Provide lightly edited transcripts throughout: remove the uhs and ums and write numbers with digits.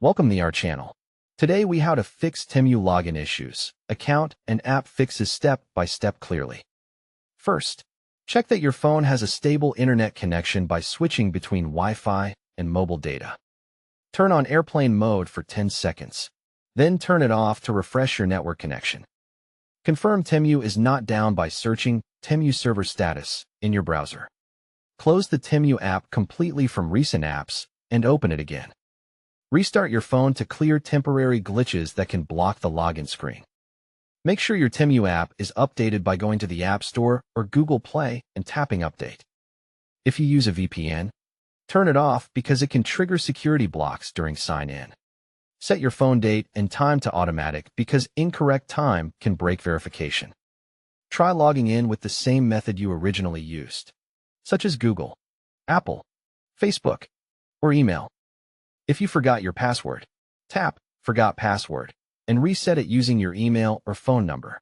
Welcome to our channel. Today we how to fix Temu login issues, account and app fixes step by step clearly. First, check that your phone has a stable internet connection by switching between Wi-Fi and mobile data. Turn on airplane mode for 10 seconds. Then turn it off to refresh your network connection. Confirm Temu is not down by searching Temu server status in your browser. Close the Temu app completely from recent apps and open it again. Restart your phone to clear temporary glitches that can block the login screen. Make sure your Temu app is updated by going to the App Store or Google Play and tapping Update. If you use a VPN, turn it off because it can trigger security blocks during sign-in. Set your phone date and time to automatic because incorrect time can break verification. Try logging in with the same method you originally used, such as Google, Apple, Facebook, or email. If you forgot your password, tap Forgot Password and reset it using your email or phone number.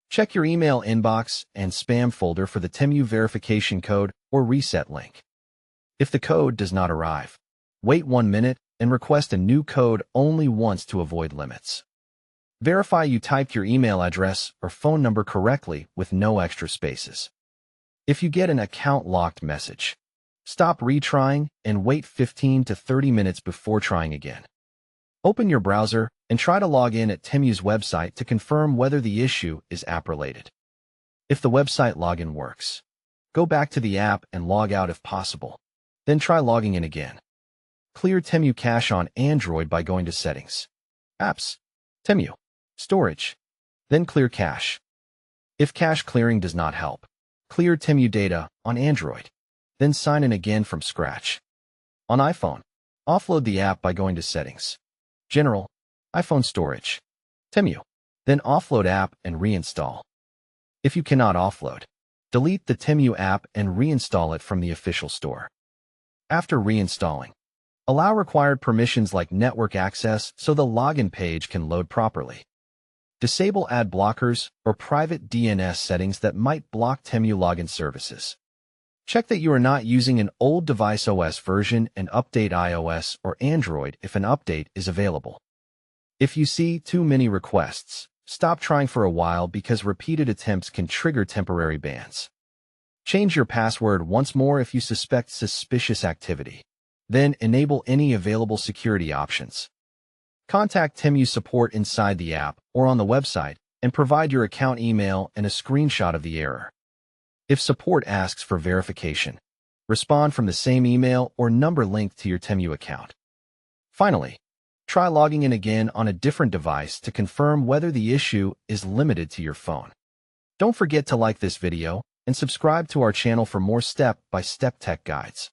Check your email inbox and spam folder for the Temu verification code or reset link. If the code does not arrive, wait 1 minute and request a new code only once to avoid limits. Verify you typed your email address or phone number correctly with no extra spaces. If you get an account locked message, stop retrying and wait 15 to 30 minutes before trying again. Open your browser and try to log in at Temu's website to confirm whether the issue is app-related. If the website login works, go back to the app and log out if possible. Then try logging in again. Clear Temu cache on Android by going to Settings, Apps, Temu, Storage, then Clear Cache. If cache clearing does not help, clear Temu data on Android. Then sign in again from scratch. On iPhone, offload the app by going to Settings, General, iPhone Storage, Temu, then offload app and reinstall. If you cannot offload, delete the Temu app and reinstall it from the official store. After reinstalling, allow required permissions like network access so the login page can load properly. Disable ad blockers or private DNS settings that might block Temu login services. Check that you are not using an old device OS version and update iOS or Android if an update is available. If you see too many requests, stop trying for a while because repeated attempts can trigger temporary bans. Change your password once more if you suspect suspicious activity. Then enable any available security options. Contact Temu support inside the app or on the website and provide your account email and a screenshot of the error. If support asks for verification, respond from the same email or number linked to your Temu account. Finally, try logging in again on a different device to confirm whether the issue is limited to your phone. Don't forget to like this video and subscribe to our channel for more step-by-step tech guides.